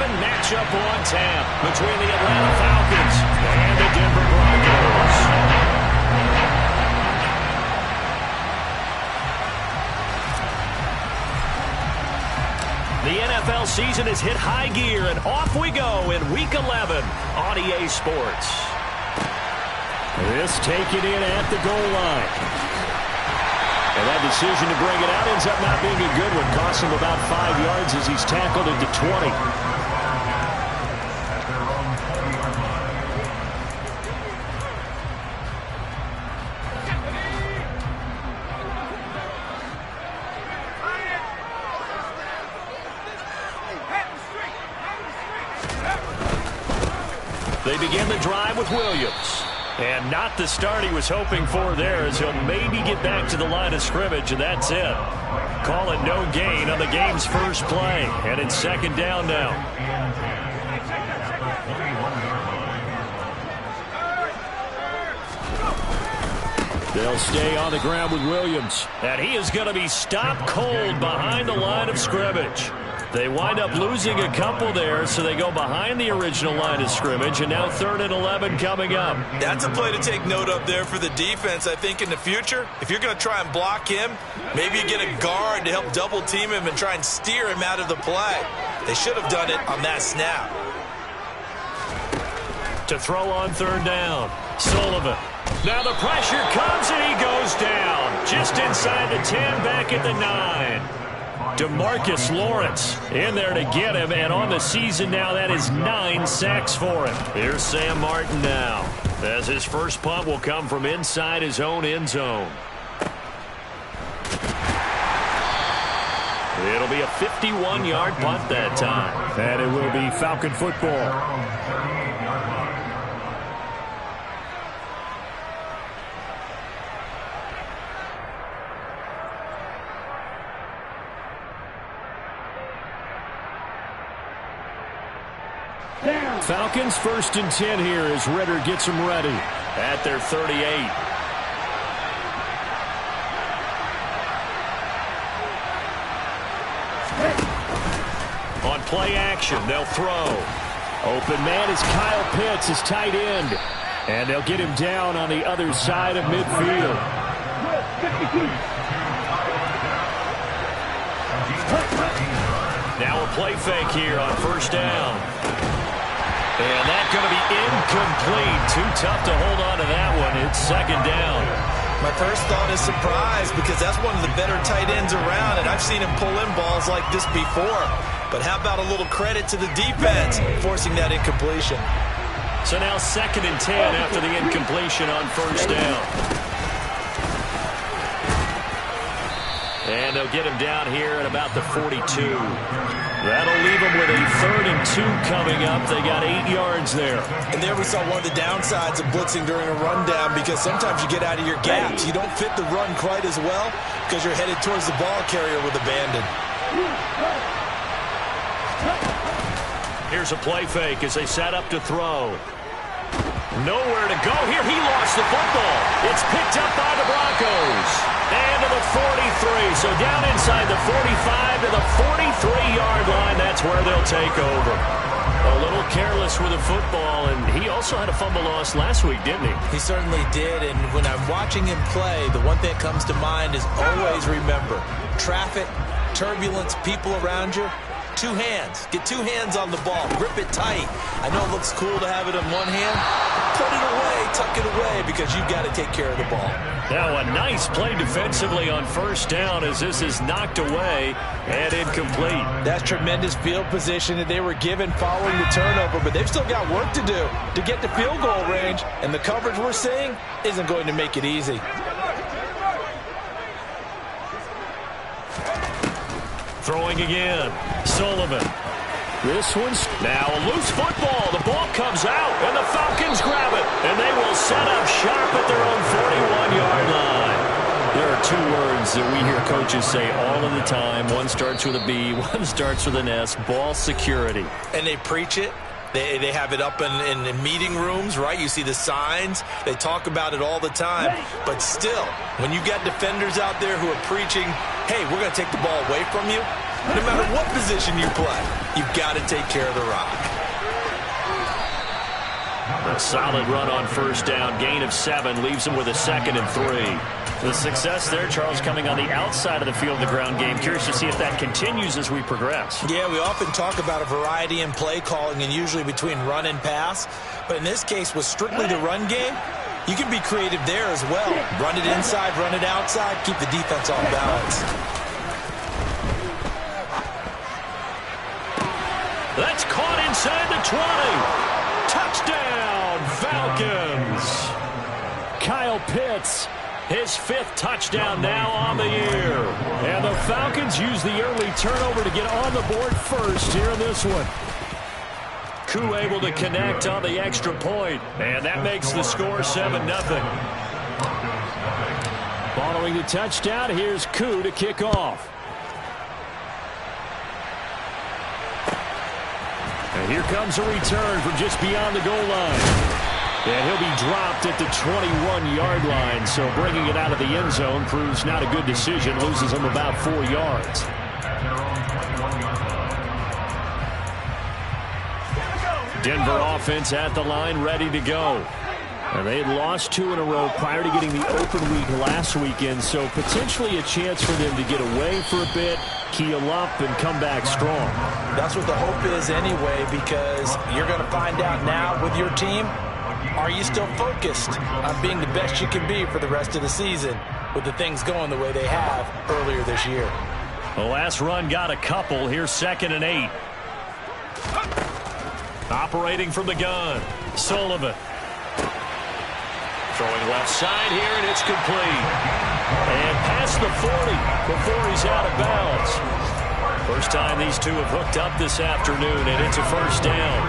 Preseason matchup on tap between the Atlanta Falcons and the Denver Broncos. The NFL season has hit high gear, and off we go in Week 11 on EA Sports. This taken in at the goal line. And that decision to bring it out ends up not being a good one. Costs him about 5 yards as he's tackled into 20. They begin the drive with Williams. And not the start he was hoping for there, as he'll maybe get back to the line of scrimmage, and that's it. Call it no gain on the game's first play. And it's second down now. They'll stay on the ground with Williams. And he is going to be stopped cold behind the line of scrimmage. They wind up losing a couple there, so they go behind the original line of scrimmage, and now 3rd and 11 coming up. That's a play to take note of there for the defense, I think, in the future. If you're going to try and block him, maybe you get a guard to help double team him and try and steer him out of the play. They should have done it on that snap. To throw on 3rd down, Sullivan. Now the pressure comes, and he goes down. Just inside the 10, back at the 9. DeMarcus Lawrence in there to get him, and on the season now, that is 9 sacks for him. Here's Sam Martin now, as his first punt will come from inside his own end zone. It'll be a 51-yard punt that time. And it will be Falcon football. Falcons 1st and 10 here as Ritter gets them ready. At their 38. On play action, they'll throw. Open man is Kyle Pitts, his tight end. And they'll get him down on the other side of midfield. Now a play fake here on 1st down. And that's going to be incomplete. Too tough to hold on to that one. It's 2nd down. My first thought is surprise, because that's one of the better tight ends around, and I've seen him pull in balls like this before. But how about a little credit to the defense forcing that incompletion? So now 2nd and 10 after the incompletion on 1st down. And they'll get him down here at about the 42. That'll leave them with a 3rd and 2 coming up. They got 8 yards there. And there we saw one of the downsides of blitzing during a rundown, because sometimes you get out of your gaps. You don't fit the run quite as well because you're headed towards the ball carrier with abandon. Here's a play fake as they set up to throw. Nowhere to go here. He lost the football. It's picked up by the Broncos. And to the 43. So down inside the 45 to the 43-yard line. That's where they'll take over. A little careless with the football, and he also had a fumble loss last week, didn't he? He certainly did, and when I'm watching him play, the one thing that comes to mind is always remember, traffic, turbulence, people around you. 2 hands. Get 2 hands on the ball. Grip it tight. I know it looks cool to have it in one hand. Put it away. Tuck it away, because you've got to take care of the ball. Now a nice play defensively on 1st down as this is knocked away and incomplete. That's tremendous field position that they were given following the turnover, but they've still got work to do to get to field goal range, and the coverage we're seeing isn't going to make it easy. Throwing again. Sullivan. This one's now a loose football. The ball comes out, and the Falcons grab it. And they will set up shop at their own 41-yard line. There are 2 words that we hear coaches say all of the time. One starts with a B, one starts with an S. Ball security. And they preach it. They have it up in meeting rooms, right? You see the signs. They talk about it all the time. But still, when you got defenders out there who are preaching, hey, we're going to take the ball away from you, No matter what position you play, you've got to take care of the rock. A solid run on first down. Gain of 7 leaves him with a 2nd and 3. The success there, Charles, coming on the outside of the field, the ground game. Curious to see if that continues as we progress. Yeah, we often talk about a variety in play calling and usually between run and pass. But in this case, with strictly the run game, you can be creative there as well. Run it inside, run it outside, keep the defense off balance. That's caught inside the 20. Touchdown, Falcons. Kyle Pitts, his 5th touchdown now on the year. And the Falcons use the early turnover to get on the board first here in this one. Koo able to connect on the extra point, and that makes the score 7-0. Following the touchdown, here's Koo to kick off. And here comes a return from just beyond the goal line. And he'll be dropped at the 21-yard line, so bringing it out of the end zone proves not a good decision. Loses him about 4 yards. Denver offense at the line, ready to go. And they had lost 2 in a row prior to getting the open week last weekend, so potentially a chance for them to get away for a bit, keel up, and come back strong. That's what the hope is anyway, because you're going to find out now with your team, are you still focused on being the best you can be for the rest of the season with the things going the way they have earlier this year? The last run got a couple. Here's 2nd and 8. Operating from the gun, Sullivan. Throwing left side here, and it's complete. And past the 40 before he's out of bounds. First time these two have hooked up this afternoon, and it's a first down.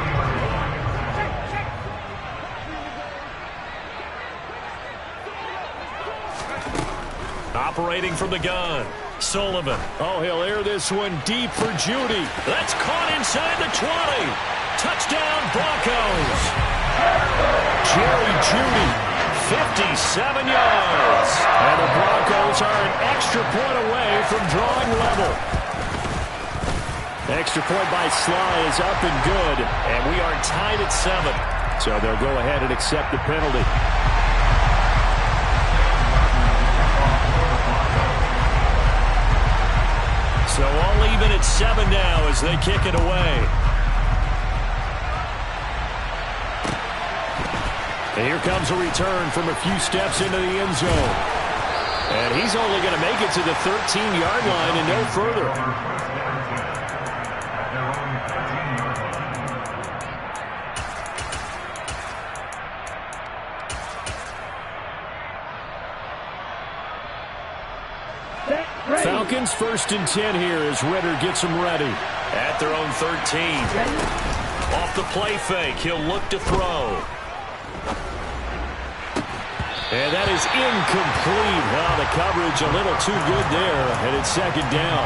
Operating from the gun, Sullivan. Oh, he'll air this one deep for Judy. That's caught inside the 20. Touchdown, Broncos. Jerry Judy, 57 yards. And the Broncos are an extra point away from drawing level. Extra point by Sly is up and good. And we are tied at 7. So they'll go ahead and accept the penalty. So all even at 7 now as they kick it away. And here comes a return from a few steps into the end zone. And he's only going to make it to the 13-yard line and no further. Falcons 1st and 10 here as Ritter gets them ready. At their own 13. Off the play fake, he'll look to throw. And that is incomplete. Well, the coverage a little too good there, and it's 2nd down.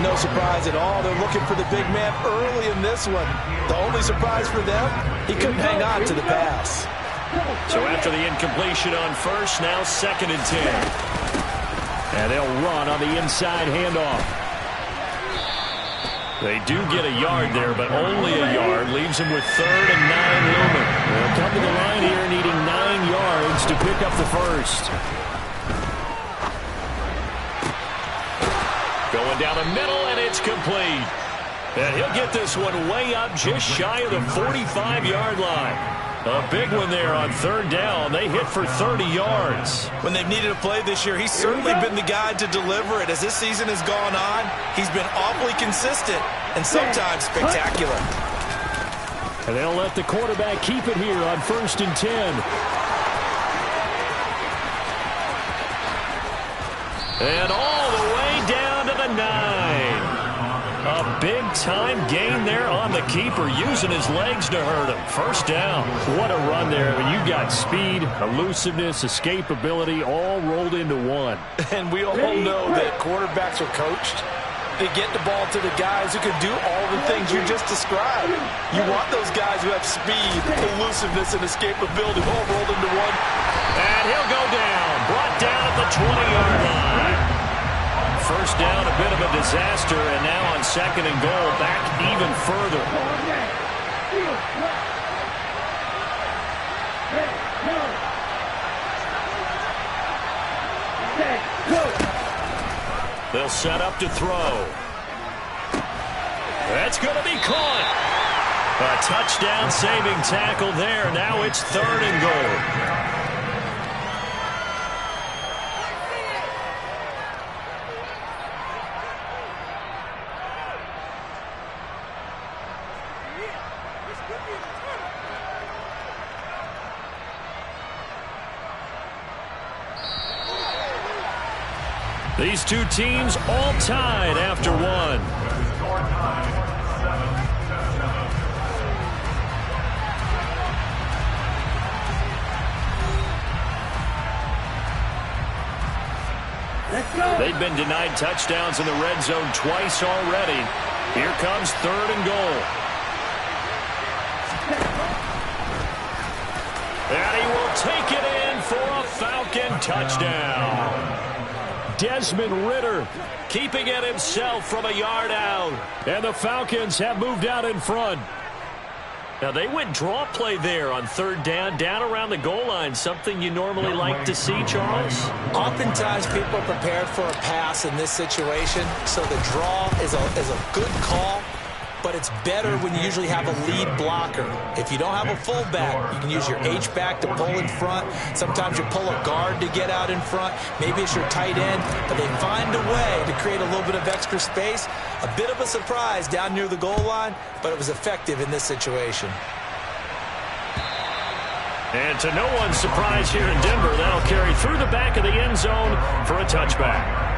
No surprise at all. They're looking for the big man early in this one. The only surprise for them, he couldn't hang on to the pass. So after the incompletion on first, now 2nd and 10. And they'll run on the inside handoff. They do get a yard there, but only a yard. Leaves them with 3rd and 9 looming. They'll come to the line here needing 9 yards to pick up the first. Going down the middle, and it's complete. And he'll get this one way up just shy of the 45-yard line. A big one there on 3rd down. They hit for 30 yards. When they've needed a play this year, he's certainly been the guy to deliver it. As this season has gone on, he's been awfully consistent and sometimes spectacular. And they'll let the quarterback keep it here on 1st and 10. And all the way down to the 9. A big-time gain there on the keeper, using his legs to hurt him. First down. What a run there. When you got speed, elusiveness, escapability, all rolled into one. And we all know that quarterbacks are coached. They get the ball to the guys who can do all the things you just described. You want those guys who have speed, elusiveness, and escapability all rolled into one. And he'll go down. Brought down at the 20-yard line. first down, a bit of a disaster, and now on 2nd and goal, back even further. They'll set up to throw. That's going to be caught. A touchdown-saving tackle there. Now it's 3rd and goal. These two teams all tied after one. They've been denied touchdowns in the red zone twice already. Here comes 3rd and goal. And he will take it in for a Falcon touchdown. Desmond Ridder keeping it himself from a yard out. And the Falcons have moved out in front. Now, they went draw play there on 3rd down around the goal line, something you normally like to see, Charles? Oftentimes, people are prepared for a pass in this situation, so the draw is a good call, but it's better when you usually have a lead blocker. If you don't have a fullback, you can use your H-back to pull in front. Sometimes you pull a guard to get out in front. Maybe it's your tight end, but they find a way to create a little bit of extra space. A bit of a surprise down near the goal line, but it was effective in this situation. And to no one's surprise here in Denver, that'll carry through the back of the end zone for a touchback.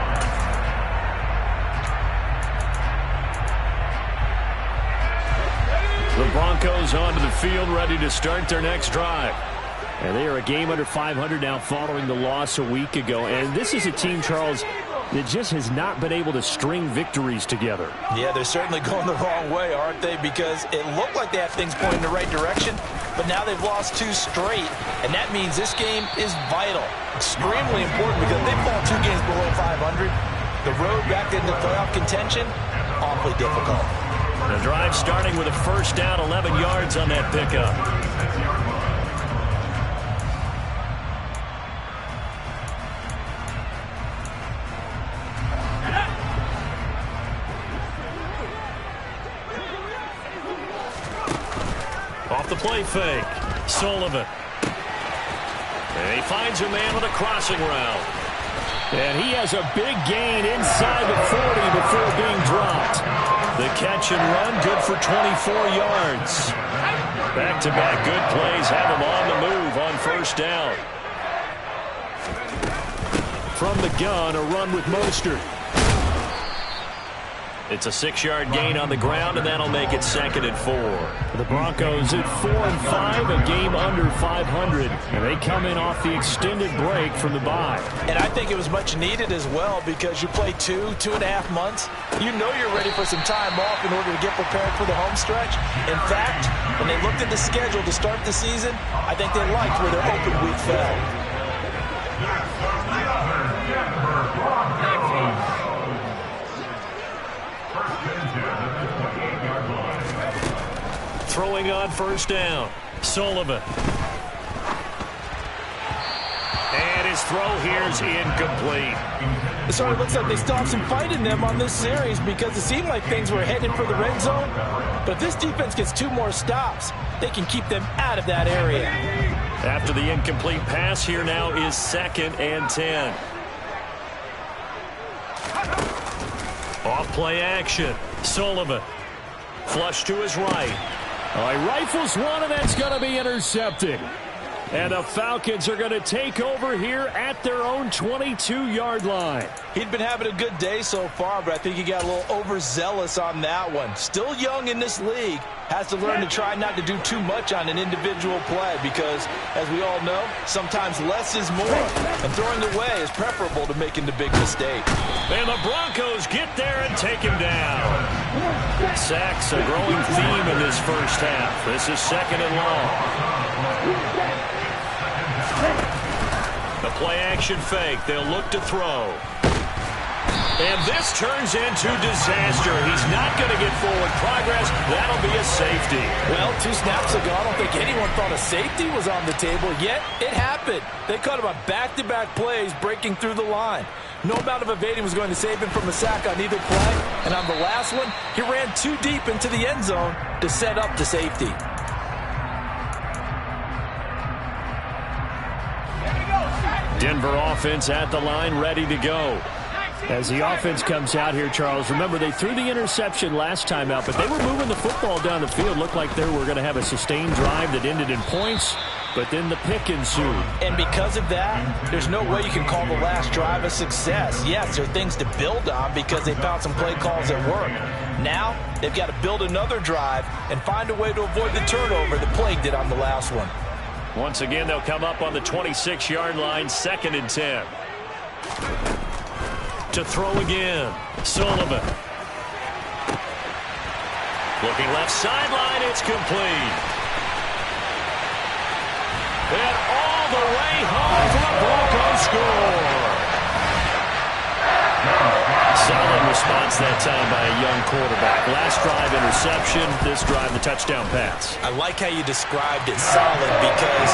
The Broncos onto the field, ready to start their next drive. And they are a game under 500 now following the loss a week ago. And this is a team, Charles, that just has not been able to string victories together. Yeah, they're certainly going the wrong way, aren't they? Because it looked like they have things pointing in the right direction, but now they've lost 2 straight, and that means this game is vital. Extremely important because they fall 2 games below 500. The road back into playoff contention, awfully difficult. The drive starting with a first down, 11 yards on that pickup. Off the play fake. Sullivan. And he finds a man with a crossing route. And he has a big gain inside the 40 before being dropped. The catch and run, good for 24 yards. Back-to-back good plays have him on the move on first down. From the gun, a run with Mostert. It's a 6-yard gain on the ground, and that'll make it 2nd and 4. The Broncos at 4-5, a game under 500. And they come in off the extended break from the bye. And I think it was much needed as well because you play 2.5 months. You know you're ready for some time off in order to get prepared for the home stretch. In fact, when they looked at the schedule to start the season, I think they liked where their open week fell. Throwing on first down, Sullivan. And his throw here's incomplete. It sort of looks like they still have some fight in them on this series because it seemed like things were headed for the red zone. But if this defense gets 2 more stops, they can keep them out of that area. After the incomplete pass, here now is 2nd and 10. Off play action, Sullivan. Flush to his right. Oh, he rifles one, and that's going to be intercepted. And the Falcons are going to take over here at their own 22-yard line. He'd been having a good day so far, but I think he got a little overzealous on that one. Still young in this league. Has to learn to try not to do too much on an individual play because, as we all know, sometimes less is more. And throwing away is preferable to making the big mistake. And the Broncos get there and take him down. Sacks a growing theme in this first half. This is 2nd and long. The play action fake. They'll look to throw. And this turns into disaster. He's not going to get forward progress. That'll be a safety. Well, 2 snaps ago, I don't think anyone thought a safety was on the table, yet it happened. They caught him on back-to-back plays breaking through the line. No amount of evading was going to save him from a sack on either play. And on the last one, he ran too deep into the end zone to set up the safety. Denver offense at the line, ready to go. As the offense comes out here, Charles, remember they threw the interception last time out, but they were moving the football down the field. Looked like they were going to have a sustained drive that ended in points, but then the pick ensued. And because of that, there's no way you can call the last drive a success. Yes, there are things to build on because they found some play calls that work. Now, they've got to build another drive and find a way to avoid the turnover that plagued it on the last one. Once again, they'll come up on the 26-yard line, 2nd and 10. To throw again, Sullivan. Looking left sideline, it's complete. And all the way home for the Broncos score. Solid response that time by a young quarterback. Last drive, interception. This drive, the touchdown pass. I like how you described it, solid, because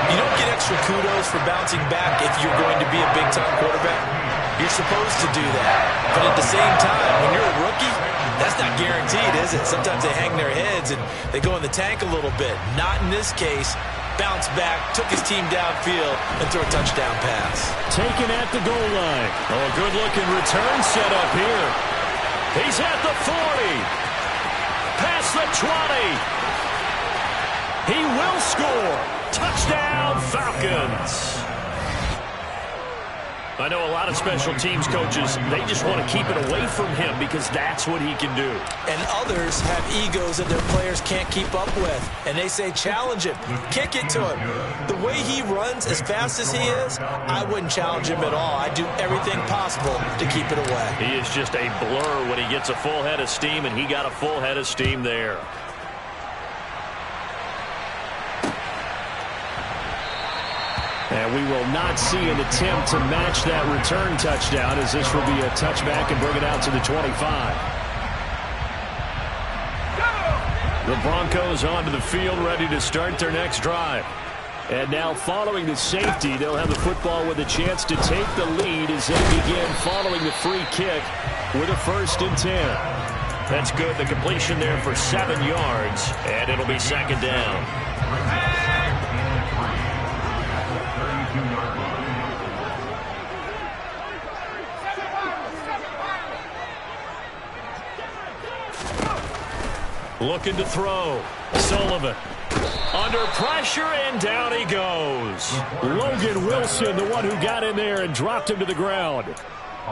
you don't get extra kudos for bouncing back if you're going to be a big-time quarterback. You're supposed to do that. But at the same time, when you're a rookie, that's not guaranteed, is it? Sometimes they hang their heads and they go in the tank a little bit. Not in this case. Bounce back, took his team downfield, and threw a touchdown pass. Taken at the goal line. Oh, a good-looking return set up here. He's at the 40. Past the 20. He will score. Touchdown, Falcons. I know a lot of special teams coaches, they just want to keep it away from him because that's what he can do. And others have egos that their players can't keep up with. And they say, challenge him, kick it to him. The way he runs as fast as he is, I wouldn't challenge him at all. I'd do everything possible to keep it away. He is just a blur when he gets a full head of steam, and he got a full head of steam there. And we will not see an attempt to match that return touchdown, as this will be a touchback and bring it out to the 25. The Broncos onto the field, ready to start their next drive. And now following the safety, they'll have the football with a chance to take the lead as they begin following the free kick with a 1st and 10. That's good. The completion there for 7 yards, and it'll be 2nd down. Looking to throw. Sullivan. Under pressure, and down he goes. Logan Wilson, the one who got in there and dropped him to the ground.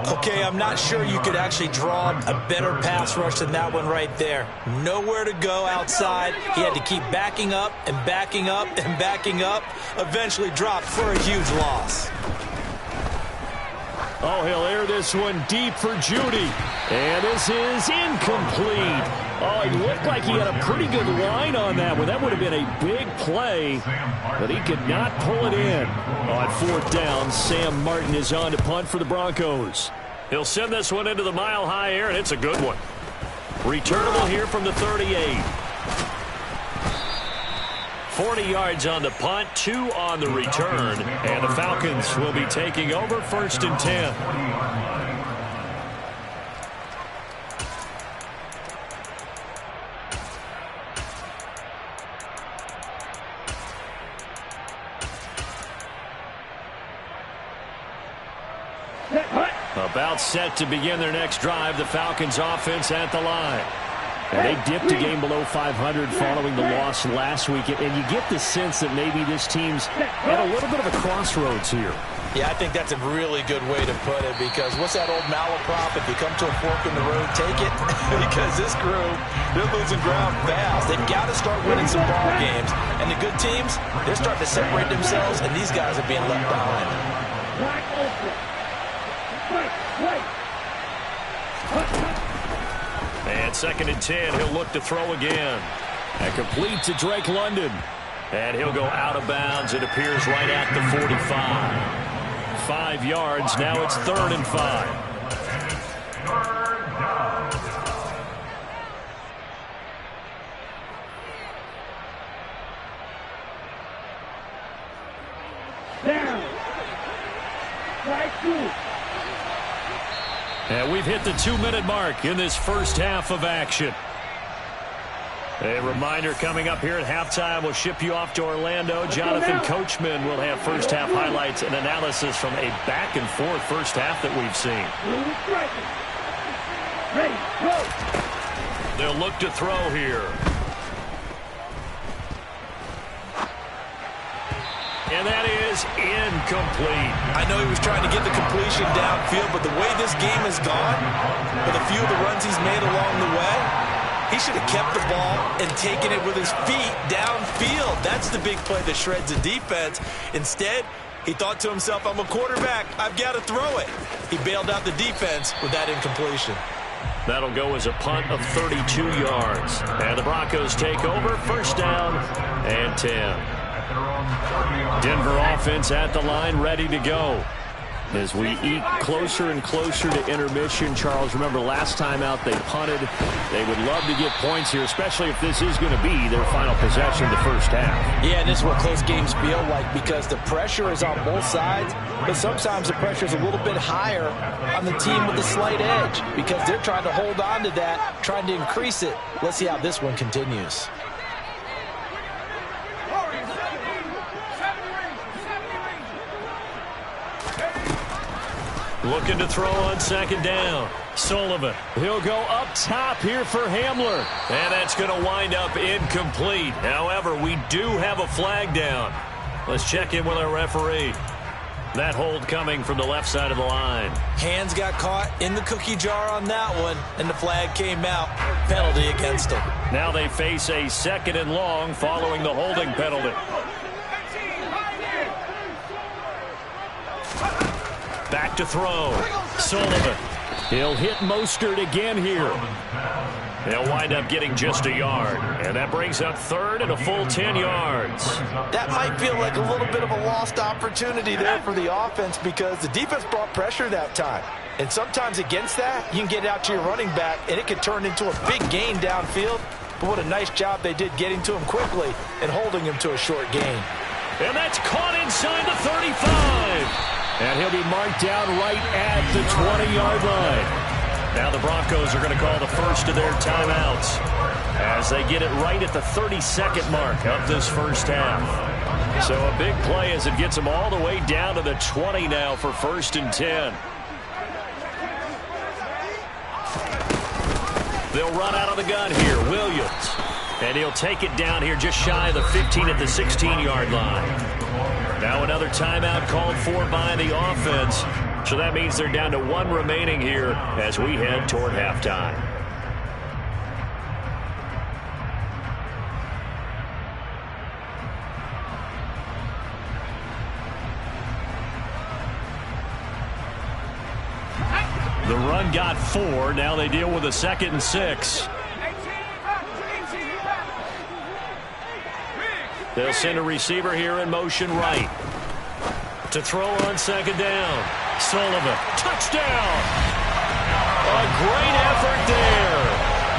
Okay, I'm not sure you could actually draw a better pass rush than that one right there. Nowhere to go outside. He had to keep backing up and backing up and backing up. Eventually dropped for a huge loss. Oh, he'll air this one deep for Judy. And this is incomplete. Oh, it looked like he had a pretty good line on that one. That would have been a big play, but he could not pull it in. On 4th down, Sam Martin is on to punt for the Broncos. He'll send this one into the mile-high air, and it's a good one. Returnable here from the 38. 40 yards on the punt, 2 on the return, and the Falcons will be taking over 1st and 10. About set to begin their next drive, the Falcons offense at the line. And they dipped a game below 500 following the loss last week. And you get the sense that maybe this team's at a little bit of a crossroads here. Yeah, I think that's a really good way to put it, because what's that old malaprop? If you come to a fork in the road, take it. Because this crew, they're losing ground fast. They've got to start winning some ball games. And the good teams, they're starting to separate themselves, and these guys are being left behind. And 2nd and 10, he'll look to throw again. And complete to Drake London. And he'll go out of bounds, it appears, right at the 45. 5 yards, now it's 3rd and 5. And we've hit the 2-minute mark in this first half of action. A reminder coming up here at halftime, we'll ship you off to Orlando. Jonathan Coachman will have first half highlights and analysis from a back-and-forth first half that we've seen. Ready, go. They'll look to throw here. And that is incomplete. I know he was trying to get the completion downfield, but the way this game has gone, with a few of the runs he's made along the way, he should have kept the ball and taken it with his feet downfield. That's the big play that shreds the defense. Instead, he thought to himself, I'm a quarterback. I've got to throw it. He bailed out the defense with that incompletion. That'll go as a punt of 32 yards. And the Broncos take over. First down and 10. Denver offense at the line, ready to go. As we eke closer and closer to intermission, Charles, remember last time out they punted. They would love to get points here, especially if this is going to be their final possession of the first half. Yeah, and this is what close games feel like because the pressure is on both sides, but sometimes the pressure is a little bit higher on the team with the slight edge because they're trying to hold on to that, trying to increase it. Let's see how this one continues. Looking to throw on second down. Sullivan. He'll go up top here for Hamler. And that's going to wind up incomplete. However, we do have a flag down. Let's check in with our referee. That hold coming from the left side of the line. Hands got caught in the cookie jar on that one, and the flag came out. Penalty against them. Now they face a second and long following the holding penalty. Back to throw. Sullivan. He'll hit Mostert again here. They'll wind up getting just a yard. And that brings up third and a full 10 yards. That might feel like a little bit of a lost opportunity there for the offense because the defense brought pressure that time. And sometimes against that, you can get out to your running back, and it could turn into a big gain downfield. But what a nice job they did getting to him quickly and holding him to a short gain. And that's caught inside the 35. And he'll be marked down right at the 20-yard line. Now the Broncos are going to call the first of their timeouts as they get it right at the 32nd mark of this first half. So a big play as it gets them all the way down to the 20 now for first and 10. They'll run out of the gun here. Williams. And he'll take it down here just shy of the 15 at the 16-yard line. Now another timeout called for by the offense. So that means they're down to one remaining here as we head toward halftime. The run got 4. Now they deal with a 2nd and 6. They'll send a receiver here in motion right. To throw on second down. Sullivan. Touchdown! A great effort there.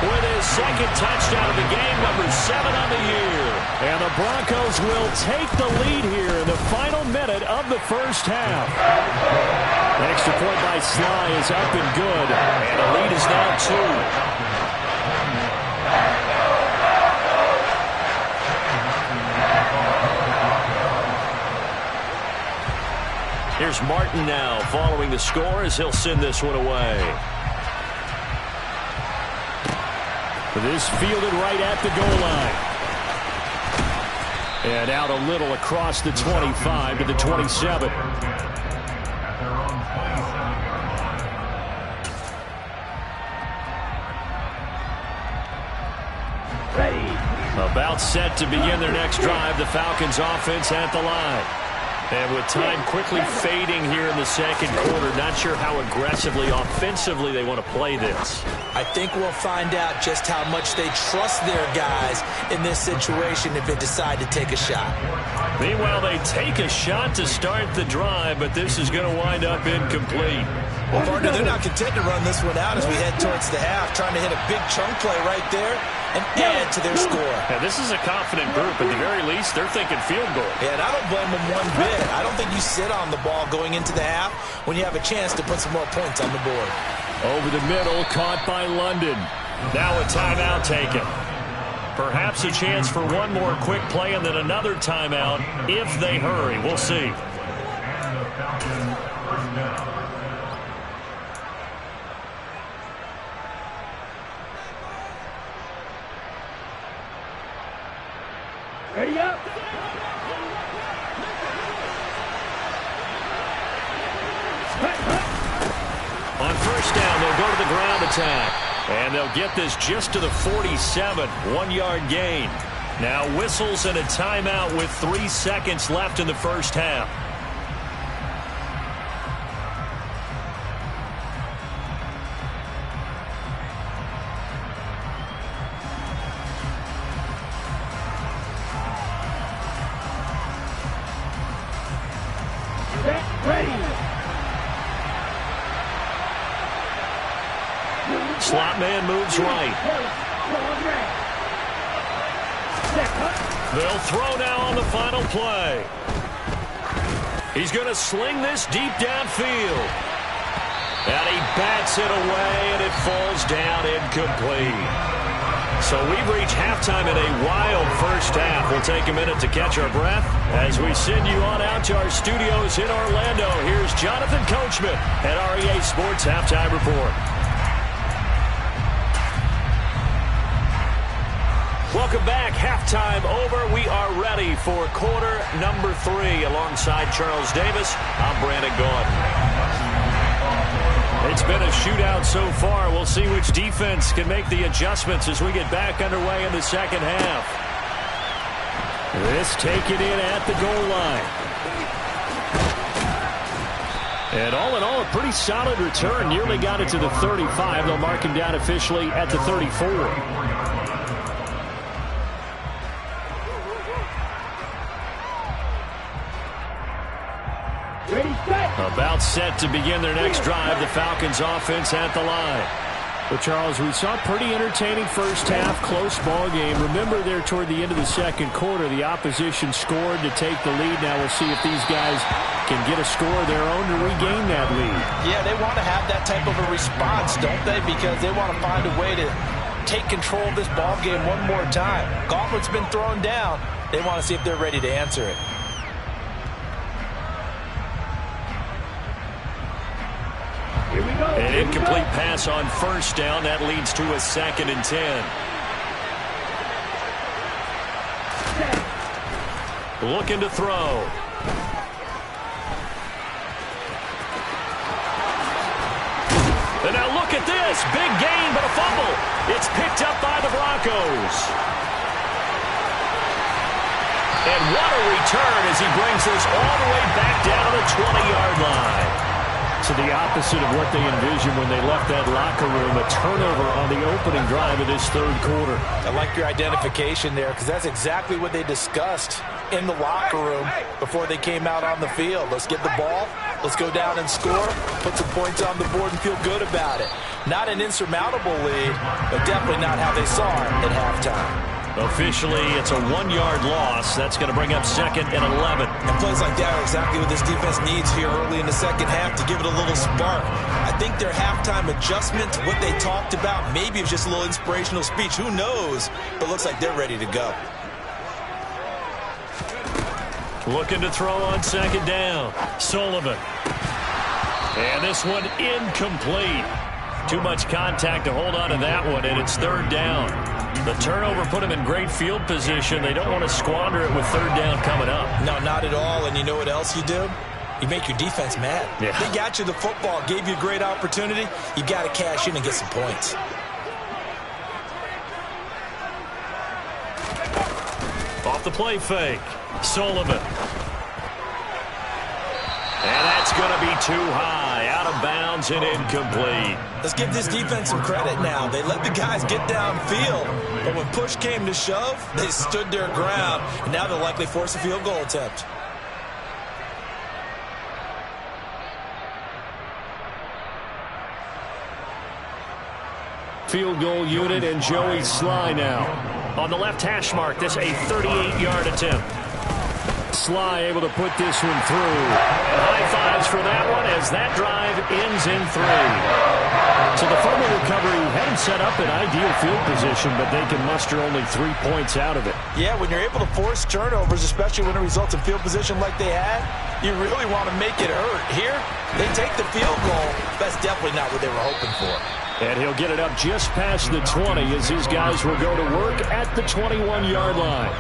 With his second touchdown of the game, number 7 on the year. And the Broncos will take the lead here in the final minute of the first half. The extra point by Sly is up and good. And the lead is now 2. Here's Martin now following the score as he'll send this one away. This fielded right at the goal line. And out a little across the 25 to the 27. About set to begin their next drive, the Falcons offense at the line. And with time quickly fading here in the second quarter, not sure how aggressively, offensively they want to play this. I think we'll find out just how much they trust their guys in this situation if they decide to take a shot. Meanwhile, they take a shot to start the drive, but this is going to wind up incomplete. Well, partner, they're not content to run this one out as we head towards the half, trying to hit a big chunk play right there. and add to their score. Yeah, this is a confident group. At the very least, they're thinking field goal. Yeah, and I don't blame them one bit. I don't think you sit on the ball going into the half when you have a chance to put some more points on the board. Over the middle, caught by London. Now a timeout taken. Perhaps a chance for one more quick play and then another timeout if they hurry. We'll see. Ready up. On first down, they'll go to the ground attack. And they'll get this just to the 47, 1-yard gain. Now whistles and a timeout with 3 seconds left in the first half. Slot man moves right. They'll throw now on the final play. He's going to sling this deep downfield. And he bats it away, and it falls down incomplete. So we've reached halftime in a wild first half. We'll take a minute to catch our breath as we send you on out to our studios in Orlando. Here's Jonathan Coachman at REA Sports Halftime Report. Welcome back. Halftime over. We are ready for quarter number 3. Alongside Charles Davis, I'm Brandon Gaudin. It's been a shootout so far. We'll see which defense can make the adjustments as we get back underway in the second half. This taken in at the goal line. And all in all, a pretty solid return. Nearly got it to the 35. They'll mark him down officially at the 34. About set to begin their next drive. The Falcons offense at the line. Well, Charles, we saw a pretty entertaining first half, close ball game. Remember there toward the end of the second quarter, the opposition scored to take the lead. Now we'll see if these guys can get a score of their own to regain that lead. Yeah, they want to have that type of a response, don't they? Because they want to find a way to take control of this ball game one more time. Gauntlet's been thrown down. They want to see if they're ready to answer it. An incomplete pass on first down. That leads to a 2nd and 10. Looking to throw. And now look at this. Big gain, but a fumble. It's picked up by the Broncos. And what a return as he brings this all the way back down to the 20-yard line. To the opposite of what they envisioned when they left that locker room, a turnover on the opening drive of this third quarter. I like your identification there because that's exactly what they discussed in the locker room before they came out on the field. Let's get the ball, let's go down and score, put some points on the board and feel good about it. Not an insurmountable lead, but definitely not how they saw it at halftime. Officially, it's a 1-yard loss. That's going to bring up 2nd and 11. And plays like that are exactly what this defense needs here early in the second half to give it a little spark. I think their halftime adjustment, what they talked about, maybe it was just a little inspirational speech. Who knows? But looks like they're ready to go. Looking to throw on 2nd down. Sullivan. And this one incomplete. Too much contact to hold on to that one, and it's 3rd down. The turnover put them in great field position. They don't want to squander it with 3rd down coming up. No, not at all. And you know what else you do? You make your defense mad. Yeah. They got you the football, gave you a great opportunity. You got to cash in and get some points. Off the play fake. Sullivan. And that's going to be too high. Out of bounds and incomplete. Let's give this defense some credit now. They let the guys get downfield. But when push came to shove, they stood their ground. And now they'll likely force a field goal attempt. field goal unit, and Joey Sly now. On the left hash mark, this a 38-yard attempt. Sly able to put this one through. High fives for that one as that drive ends in 3. So the fumble recovery had him set up in ideal field position, but they can muster only 3 points out of it. Yeah, when you're able to force turnovers, especially when it results in field position like they had, you really want to make it hurt. Here, they take the field goal. That's definitely not what they were hoping for. And he'll get it up just past the 20 as his guys will go to work at the 21-yard line.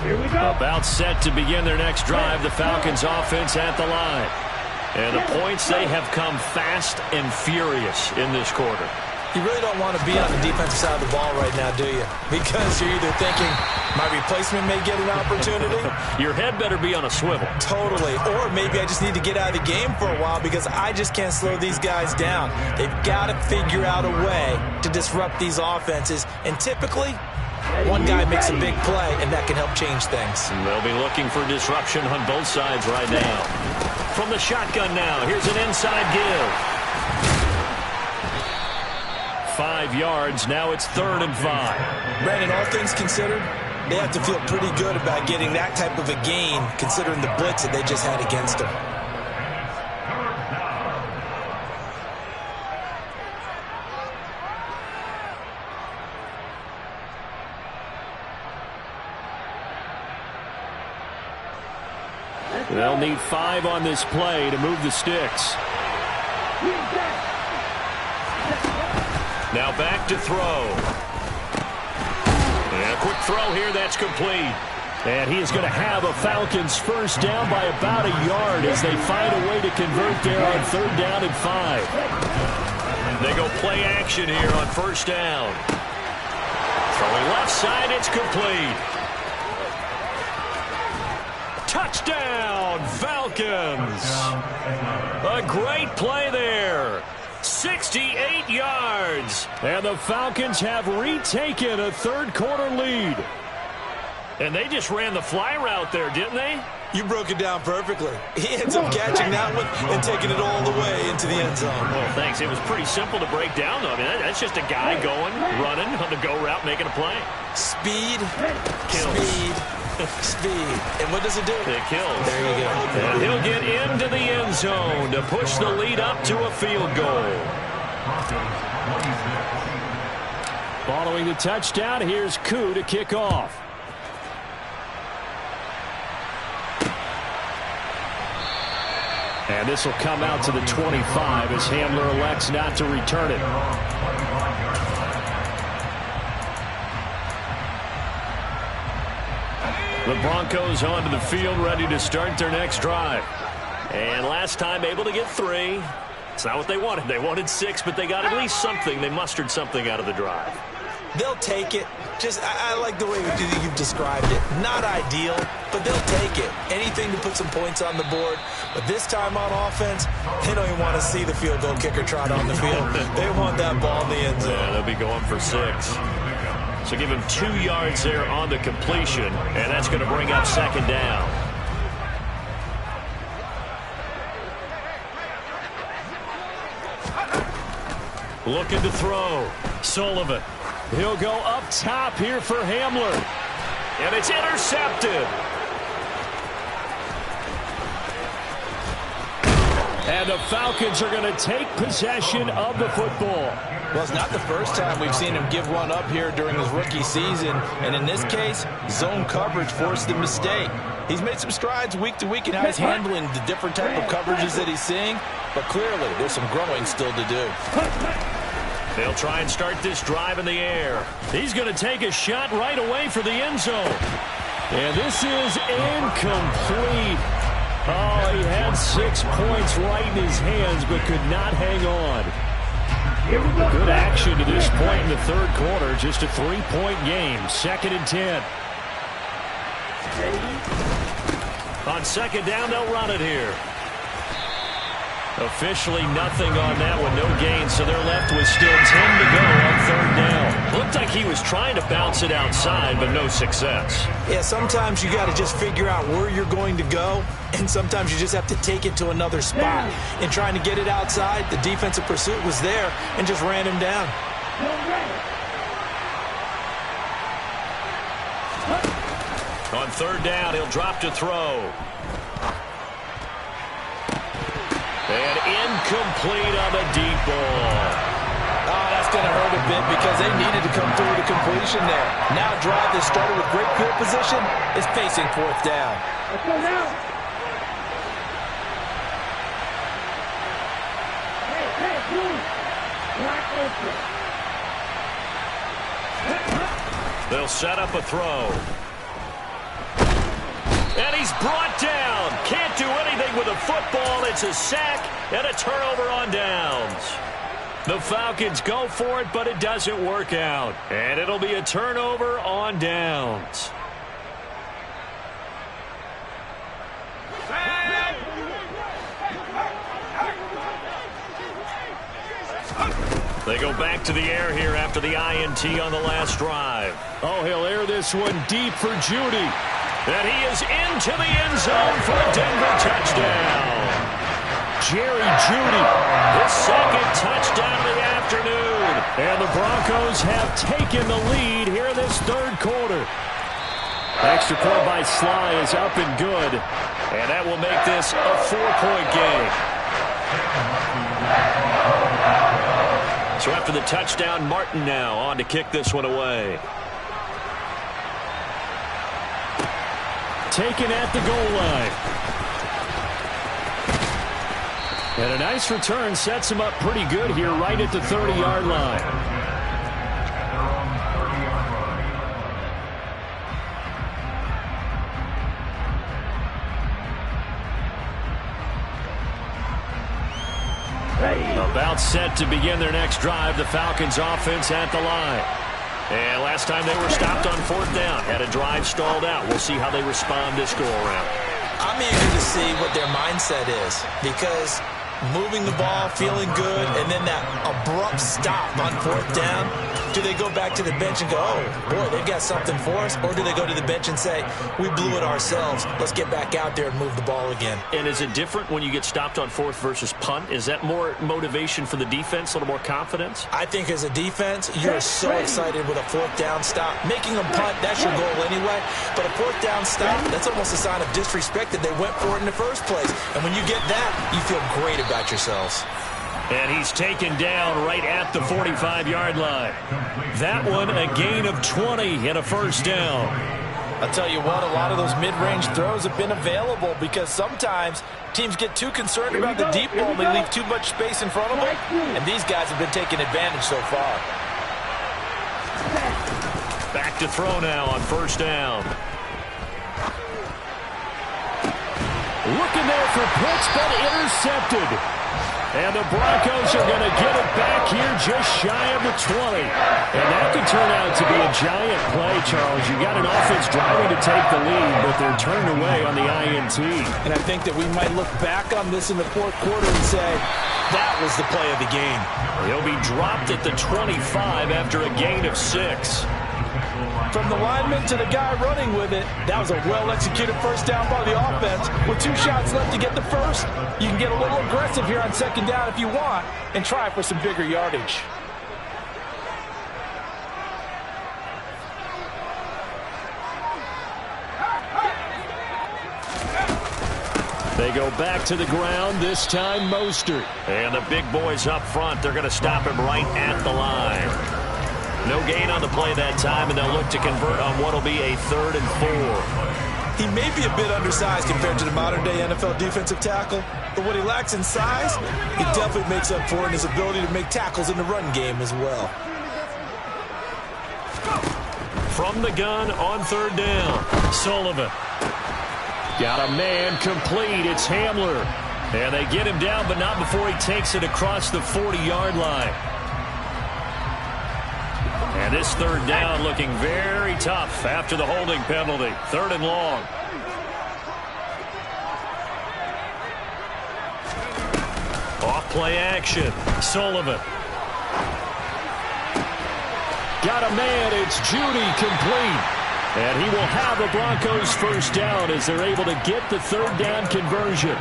Here we go. About set to begin their next drive. The Falcons offense at the line. And the points, they have come fast and furious in this quarter. You really don't want to be on the defensive side of the ball right now, do you? Because you're either thinking, my replacement may get an opportunity. Your head better be on a swivel. Totally. Or maybe I just need to get out of the game for a while because I just can't slow these guys down. They've got to figure out a way to disrupt these offenses. And typically, one guy makes a big play, and that can help change things. And they'll be looking for disruption on both sides right now. From the shotgun now, here's an inside give. 5 yards, now it's 3rd and 5. Brandon, all things considered, they have to feel pretty good about getting that type of a gain, considering the blitz that they just had against them. They'll need 5 on this play to move the sticks. Now back to throw. And a quick throw here, that's complete. And he is going to have a Falcons first down by about a yard as they find a way to convert there on 3rd down and 5. They go play action here on 1st down. Throwing left side, it's complete. Touchdown, Falcons. A great play there. 68 yards. And the Falcons have retaken a 3rd quarter lead. And they just ran the fly route there, didn't they? You broke it down perfectly. He ends up catching that one and taking it all the way into the end zone. Well, thanks. It was pretty simple to break down, though. I mean, that's just a guy going, running on the go route, making a play. Speed, kills. Speed, speed. And what does it do? It kills. There you go. And he'll get into the end zone to push the lead up to a field goal. Following the touchdown, here's Koo to kick off. And this will come out to the 25 as Hamler elects not to return it. The Broncos onto the field, ready to start their next drive. And last time able to get 3. It's not what they wanted. They wanted 6, but they got at least something. They mustered something out of the drive. They'll take it. I like the way you've described it. Not ideal, but they'll take it. Anything to put some points on the board. But this time on offense, they don't even want to see the field goal kicker trot on the field. They want that ball in the end zone. Yeah, they'll be going for 6. So give him 2 yards there on the completion, and that's going to bring up 2nd down. Looking to throw. Sullivan. He'll go up top here for Hamler. And it's intercepted. And the Falcons are going to take possession of the football. Well, it's not the first time we've seen him give one up here during his rookie season. And in this case, zone coverage forced the mistake. He's made some strides week to week in how he's handling the different type of coverages that he's seeing. But clearly, there's some growing still to do. They'll try and start this drive in the air. He's going to take a shot right away for the end zone. And this is incomplete. Oh, he had 6 points right in his hands, but could not hang on. Good action to this point in the 3rd quarter. Just a 3-point game. 2nd and 10. On 2nd down, they'll run it here. Officially nothing on that one, no gain, so they're left with still 10 to go on third down. Looked like he was trying to bounce it outside, but no success. Yeah, sometimes you got to just figure out where you're going to go, and sometimes you just have to take it to another spot. In trying to get it outside, the defensive pursuit was there and just ran him down. On third down, he'll drop to throw. And incomplete on the deep ball. Oh, that's going to hurt a bit because they needed to come through with a completion there. Now a drive that started with great field position is facing fourth down. Let's go now. Hey, move. Black open. They'll set up a throw. And he's brought down. Can't do anything with a football. It's a sack and a turnover on downs. The Falcons go for it, but it doesn't work out. And it'll be a turnover on downs. They go back to the air here after the INT on the last drive. Oh, he'll air this one deep for Judy. And he is into the end zone for a Denver touchdown. Jerry Judy. His second touchdown of the afternoon. And the Broncos have taken the lead here in this third quarter. Extra point by Sly is up and good. And that will make this a 4-point game. So after the touchdown, Martin now on to kick this one away. Taken at the goal line. And a nice return sets him up pretty good here right at the 30-yard line. About set to begin their next drive, the Falcons offense at the line. And last time they were stopped on fourth down, had a drive stalled out. We'll see how they respond this go-around. I'm eager to see what their mindset is because moving the ball, feeling good, and then that abrupt stop on fourth down, do they go back to the bench and go, oh, boy, they've got something for us? Or do they go to the bench and say, we blew it ourselves. Let's get back out there and move the ball again. And is it different when you get stopped on fourth versus punt? Is that more motivation for the defense, a little more confidence? I think as a defense, you're so excited with a fourth down stop. Making them punt, that's your goal anyway. But a fourth down stop, that's almost a sign of disrespect that they went for it in the first place. And when you get that, you feel great about yourselves. And he's taken down right at the 45-yard line. That one, a gain of 20 and a first down. I'll tell you what, a lot of those mid-range throws have been available because sometimes teams get too concerned about the deep ball. They leave too much space in front of them, and these guys have been taking advantage so far. Back to throw now on first down. Looking there for Pitts, but intercepted. And the Broncos are going to get it back here just shy of the 20. And that could turn out to be a giant play, Charles. You got an offense driving to take the lead, but they're turned away on the INT. And I think that we might look back on this in the fourth quarter and say, that was the play of the game. He'll be dropped at the 25 after a gain of 6. From the lineman to the guy running with it, that was a well-executed first down by the offense. With 2 shots left to get the first, you can get a little aggressive here on second down if you want and try for some bigger yardage. They go back to the ground, this time Mostert. And the big boys up front, they're going to stop him right at the line. No gain on the play that time, and they'll look to convert on what will be a 3rd and 4. He may be a bit undersized compared to the modern-day NFL defensive tackle, but what he lacks in size, he definitely makes up for in his ability to make tackles in the run game as well. From the gun on 3rd down, Sullivan. Got a man complete. It's Hamler. And they get him down, but not before he takes it across the 40-yard line. And this 3rd down looking very tough after the holding penalty. 3rd and long. Off play action. Sullivan. Got a man. It's Judy, complete. And he will have the Broncos first down as they're able to get the third down conversion.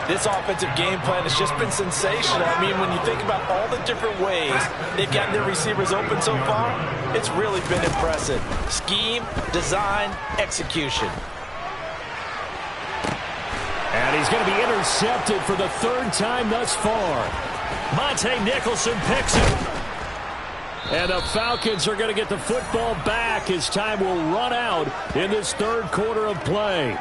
This offensive game plan has just been sensational. I mean, when you think about all the different ways they've gotten their receivers open so far, it's really been impressive. Scheme, design, execution. And he's going to be intercepted for the third time thus far. Monte Nicholson picks it. And the Falcons are going to get the football back as time will run out in this third quarter of play.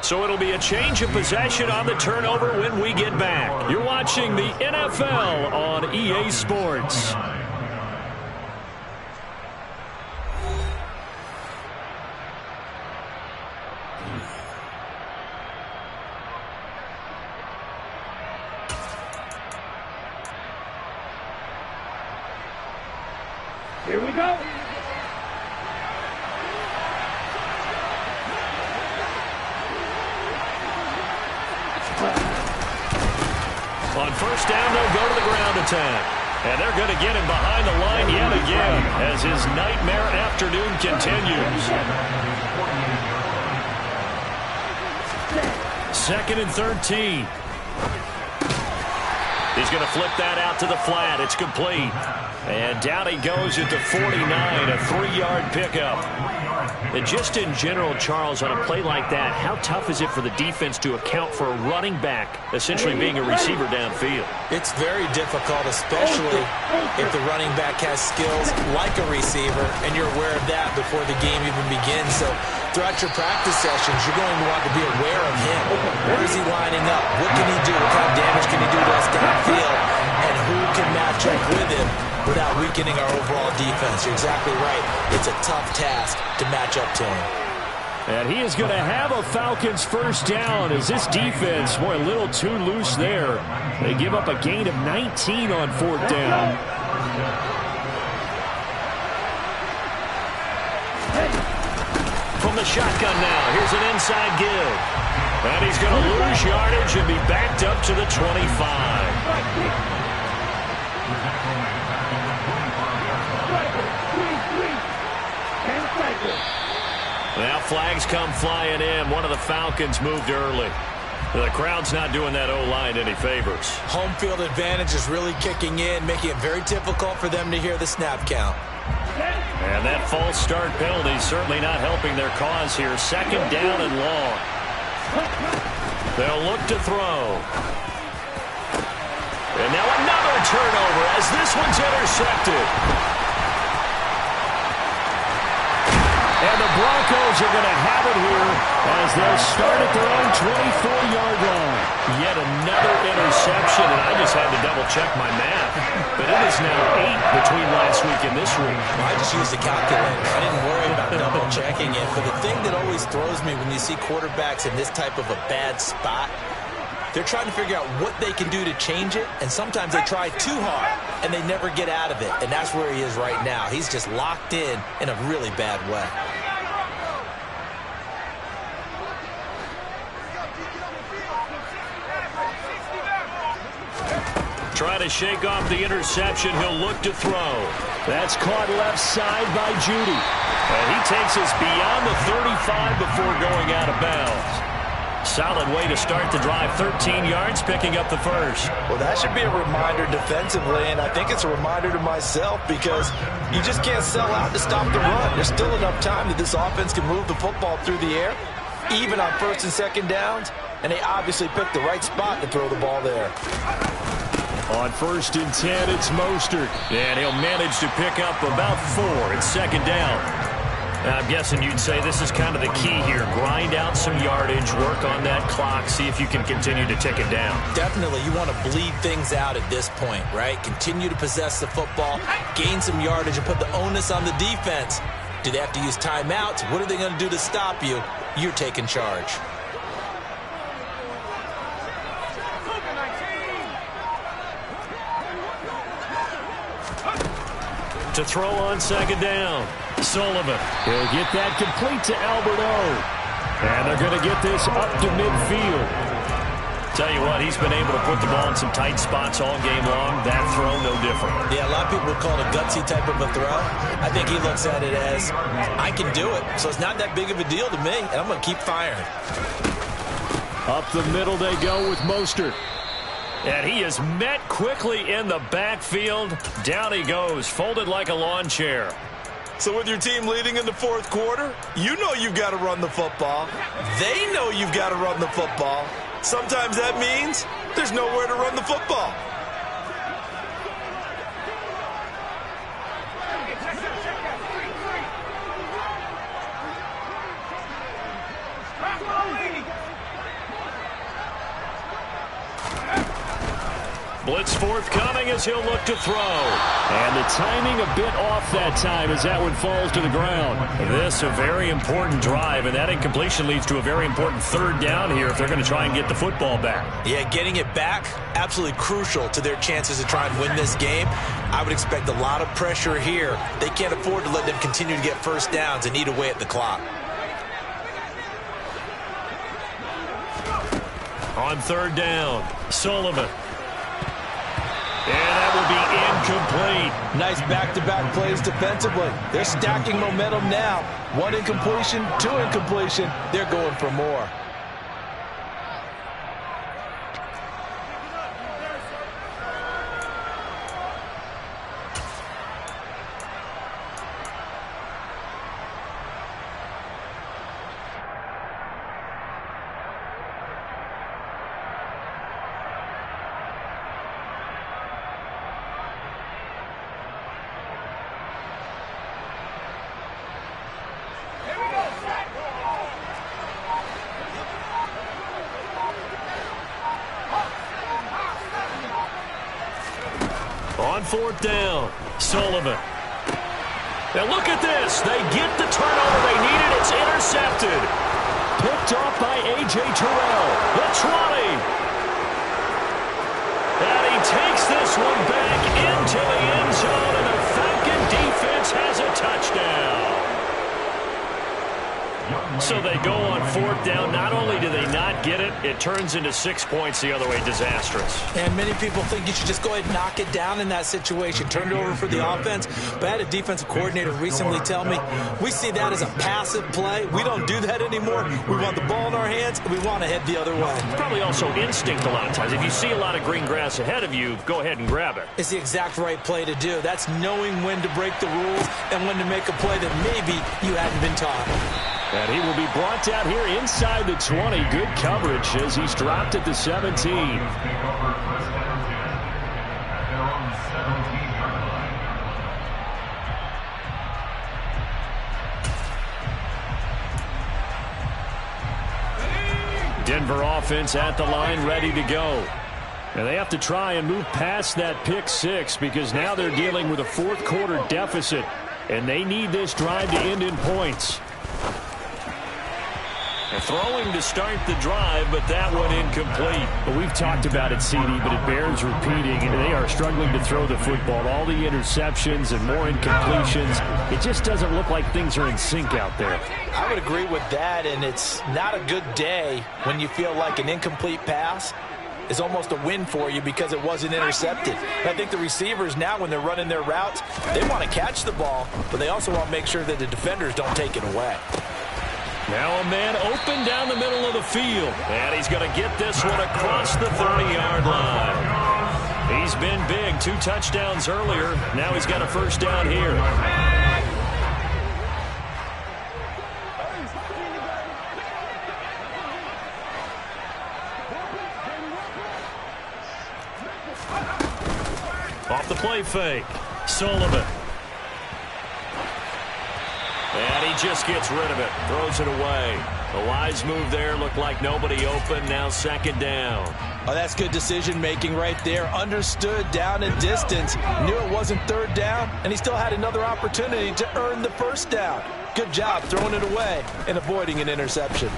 So it'll be a change of possession on the turnover when we get back. You're watching the NFL on EA Sports. Here we go. On first down, they'll go to the ground attack. And they're going to get him behind the line yet again as his nightmare afternoon continues. 2nd and 13. He's going to flip that out to the flat. It's complete. And down he goes at the 49, a 3-yard pickup. And just in general, Charles, on a play like that, how tough is it for the defense to account for a running back essentially being a receiver downfield? It's very difficult, especially if the running back has skills like a receiver, and you're aware of that before the game even begins. So throughout your practice sessions, you're going to want to be aware of him. Where is he lining up? What can he do? What kind of damage can he do to us downfield? And who can match up with him without weakening our overall defense? You're exactly right. It's a tough task to match up to him. And he is going to have a Falcons first down as this defense, boy, a little too loose there. They give up a gain of 19 on 4th down. From the shotgun now, here's an inside give. And he's going to lose yardage and be backed up to the 25. Now flags come flying in. One of the Falcons moved early. The crowd's not doing that O-line any favors. Home field advantage is really kicking in, making it very difficult for them to hear the snap count. And that false start penalty certainly not helping their cause here. 2nd down and long. They'll look to throw. And now another turnover as this one's intercepted. And the Broncos are going to have it here as they'll start at their own 24-yard line. Yet another interception, and I just had to double-check my math. But it is now 8 between last week and this week. Well, I just used a calculator. I didn't worry about double-checking it. But the thing that always throws me when you see quarterbacks in this type of a bad spot, they're trying to figure out what they can do to change it, and sometimes they try too hard, and they never get out of it. And that's where he is right now. He's just locked in a really bad way. Trying to shake off the interception. He'll look to throw. That's caught left side by Judy. And he takes us beyond the 35 before going out of bounds. Solid way to start the drive. 13 yards, picking up the first. Well, that should be a reminder defensively, and I think it's a reminder to myself because you just can't sell out to stop the run. There's still enough time that this offense can move the football through the air, even on 1st and 2nd downs, and they obviously picked the right spot to throw the ball there. On 1st and 10, it's Mostert. And he'll manage to pick up about 4 at 2nd down. I'm guessing you'd say this is kind of the key here. Grind out some yardage, work on that clock, see if you can continue to tick it down. Definitely, you want to bleed things out at this point, right? Continue to possess the football, gain some yardage, and put the onus on the defense. Do they have to use timeouts? What are they going to do to stop you? You're taking charge. To throw on 2nd down. Sullivan. He'll get that complete to Alberto. And they're going to get this up to midfield. Tell you what, he's been able to put the ball in some tight spots all game long. That throw, no different. Yeah, a lot of people would call it a gutsy type of a throw. I think he looks at it as, I can do it, so it's not that big of a deal to me, and I'm going to keep firing. Up the middle they go with Mostert. And he is met quickly in the backfield. Down he goes, folded like a lawn chair. So with your team leading in the fourth quarter, you know you've got to run the football. They know you've got to run the football. Sometimes that means there's nowhere to run the football. Blitz forthcoming as he'll look to throw. And the timing a bit off that time as that one falls to the ground. This a very important drive, and that incompletion leads to a very important third down here if they're going to try and get the football back. Yeah, getting it back, absolutely crucial to their chances to try and win this game. I would expect a lot of pressure here. They can't afford to let them continue to get first downs and eat away at the clock. On third down, Sullivan. And that will be incomplete. Nice back-to-back plays defensively. They're stacking momentum now. One incompletion, two incompletion. They're going for more. On fourth down, Sullivan. Now look at this. They get the turnover they needed. It's intercepted. Picked off by A.J. Terrell. The 20. And he takes this one back into the end zone, and the Falcon defense has a touchdown. So they go on fourth down. Not only do they not get it, it turns into 6 points the other way. Disastrous. And many people think you should just go ahead and knock it down in that situation. Turn it over for the offense. But I had a defensive coordinator recently tell me, we see that as a passive play. We don't do that anymore. We want the ball in our hands, and we want to head the other way. Probably also instinct a lot of times. If you see a lot of green grass ahead of you, go ahead and grab it. It's the exact right play to do. That's knowing when to break the rules and when to make a play that maybe you hadn't been taught. And he will be brought down here inside the 20. Good coverage as he's dropped at the 17. Denver offense at the line, ready to go. And they have to try and move past that pick six because now they're dealing with a fourth quarter deficit. And they need this drive to end in points. Throwing to start the drive, but that one incomplete. But we've talked about it, CD, but it bears repeating. They are struggling to throw the football. All the interceptions and more incompletions. It just doesn't look like things are in sync out there. I would agree with that, and it's not a good day when you feel like an incomplete pass is almost a win for you because it wasn't intercepted. And I think the receivers now, when they're running their routes, they want to catch the ball, but they also want to make sure that the defenders don't take it away. Now a man open down the middle of the field. And he's going to get this one across the 30-yard line. He's been big. 2 touchdowns earlier. Now he's got a first down here. Off the play fake. Sullivan. And he just gets rid of it. Throws it away. A wise move there. Looked like nobody open. Now second down. Oh, that's good decision-making right there. Understood down and distance. Knew it wasn't third down, and he still had another opportunity to earn the first down. Good job throwing it away and avoiding an interception.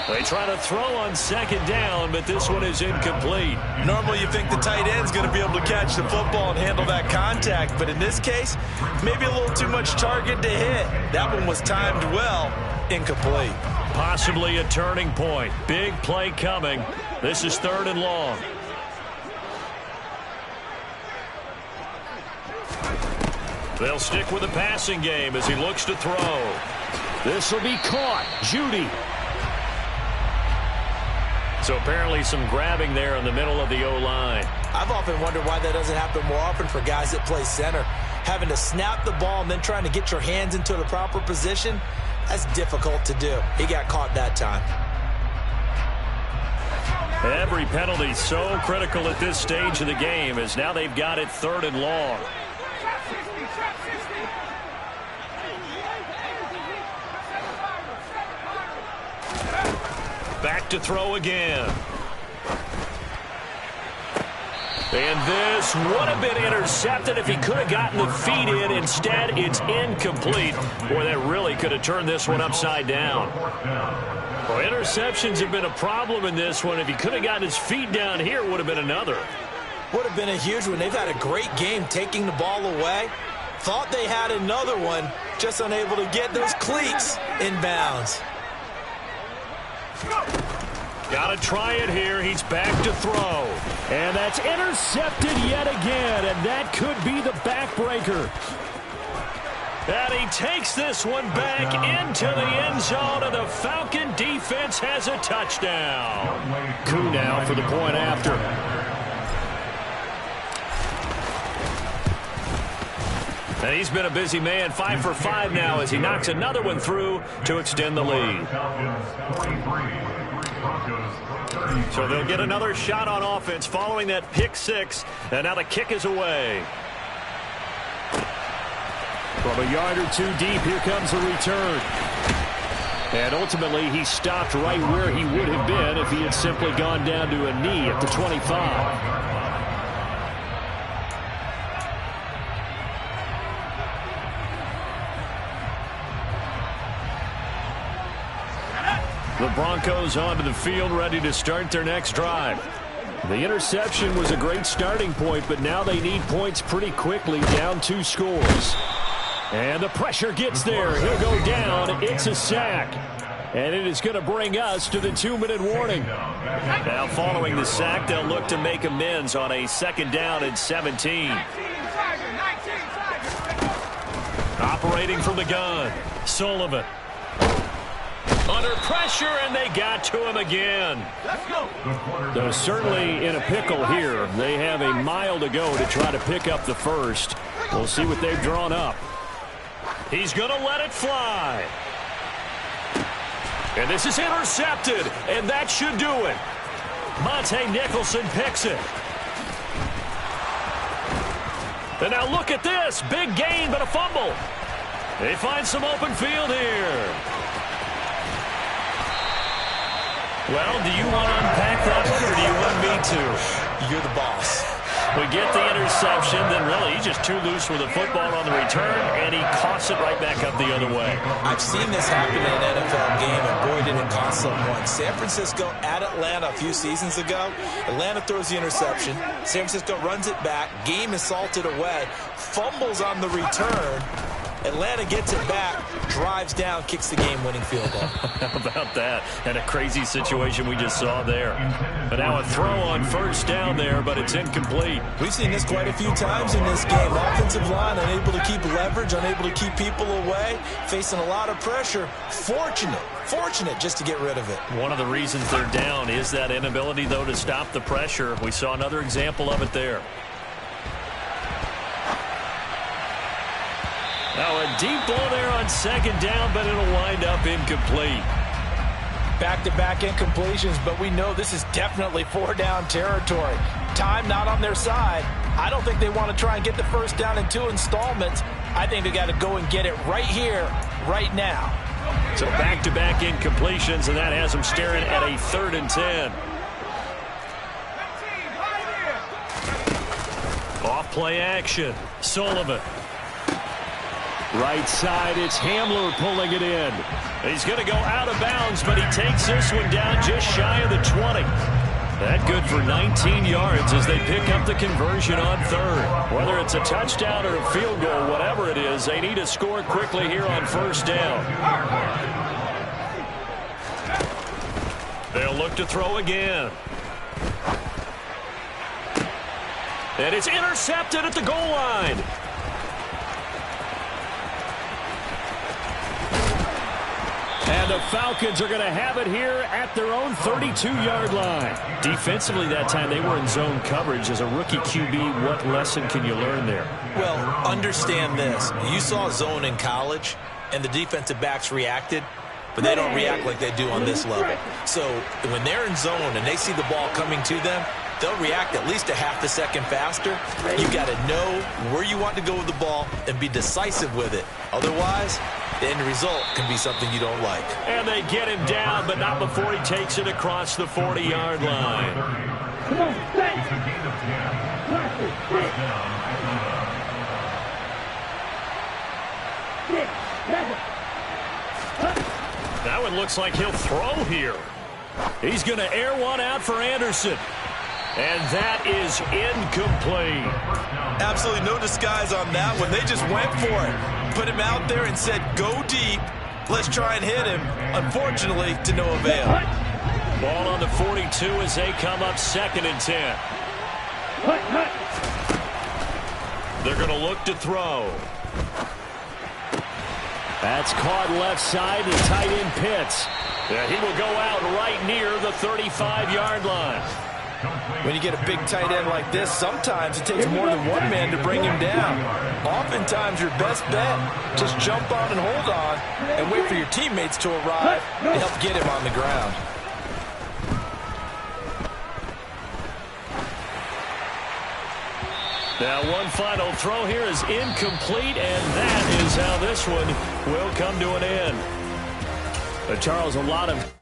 They try to throw on second down, but this one is incomplete. Normally you think the tight end's going to be able to catch the football and handle that contact, but in this case, maybe a little too much target to hit. That one was timed well, Incomplete. Possibly a turning point. Big play coming. This is 3rd and long. They'll stick with the passing game as he looks to throw. This will be caught. Judy. So apparently some grabbing there in the middle of the O-line. I've often wondered why that doesn't happen more often for guys that play center. Having to snap the ball and then trying to get your hands into the proper position, that's difficult to do. He got caught that time. Every penalty so critical at this stage of the game as now they've got it 3rd and long. Back to throw again. And this would have been intercepted if he could have gotten the feet in. Instead, it's incomplete. Boy, that really could have turned this one upside down. Well, interceptions have been a problem in this one. If he could have gotten his feet down here, it would have been another. Would have been a huge one. They've had a great game taking the ball away. Thought they had another one, just unable to get those cleats in bounds. Got to try it here. He's back to throw. And that's intercepted yet again, and that could be the backbreaker. And he takes this one back into the end zone, and the Falcon defense has a touchdown. Coup now for the point after. And he's been a busy man, 5 for 5 now as he knocks another one through to extend the lead. So they'll get another shot on offense following that pick 6, and now the kick is away. From a yard or 2 deep, here comes a return. And ultimately, he stopped right where he would have been if he had simply gone down to a knee at the 25. The Broncos onto the field, ready to start their next drive. The interception was a great starting point, but now they need points pretty quickly, down 2 scores. And the pressure gets there. He'll go down. It's a sack. And it is going to bring us to the 2-minute warning. Now following the sack, they'll look to make amends on a 2nd down and 17. Operating from the gun, Sullivan. Under pressure, and they got to him again. They're certainly in a pickle here. They have a mile to go to try to pick up the first. We'll see what they've drawn up. He's going to let it fly. And this is intercepted, and that should do it. Monte Nicholson picks it. And now look at this. Big gain, but a fumble. They find some open field here. Well, do you want to unpack that one, or do you want me to? You're the boss. We get the interception, then really he's just too loose with the football on the return, and he coughs it right back up the other way. I've seen this happen in an NFL game, and boy, did it cost someone. San Francisco at Atlanta a few seasons ago. Atlanta throws the interception. San Francisco runs it back. Game is salted away. Fumbles on the return. Atlanta gets it back, drives down, kicks the game-winning field goal. How about that? And a crazy situation we just saw there. But now a throw on 1st down there, but it's incomplete. We've seen this quite a few times in this game. Offensive line unable to keep leverage, unable to keep people away, facing a lot of pressure. Fortunate just to get rid of it. One of the reasons they're down is that inability, though, to stop the pressure. We saw another example of it there. Now a deep ball there on 2nd down, but it'll wind up incomplete. Back-to-back incompletions, but we know this is definitely 4-down territory. Time not on their side. I don't think they want to try and get the 1st down in 2 installments. I think they got to go and get it right here, right now. So back-to-back incompletions, and that has them staring at a 3rd and 10. Off play action, Sullivan. Right side, it's Hamler pulling it in. He's going to go out of bounds, but he takes this one down just shy of the 20. That good for 19 yards as they pick up the conversion on 3rd. Whether it's a touchdown or a field goal, whatever it is, they need to score quickly here on 1st down. They'll look to throw again. And it's intercepted at the goal line. And the Falcons are going to have it here at their own 32-yard line. Defensively that time, they were in zone coverage. As a rookie QB, what lesson can you learn there? Well, understand this. You saw zone in college, and the defensive backs reacted, but they don't react like they do on this level. So when they're in zone and they see the ball coming to them, they'll react at least a half a second faster. You've got to know where you want to go with the ball and be decisive with it. Otherwise, the end result can be something you don't like. And they get him down, but not before he takes it across the 40-yard line. Come on, set. That one looks like he'll throw here. He's going to air one out for Anderson. And that is incomplete. Absolutely no disguise on that one. They just went for it. Put him out there and said, go deep. Let's try and hit him. Unfortunately, to no avail. Ball on the 42 as they come up 2nd and 10. They're going to look to throw. That's caught left side. The tight end Pitts. Yeah, he will go out right near the 35-yard line. When you get a big tight end like this, sometimes it takes more than one man to bring him down. Oftentimes, your best bet, just jump on and hold on and wait for your teammates to arrive to help get him on the ground. Now one final throw here is incomplete, and that is how this one will come to an end. Charles, a lot of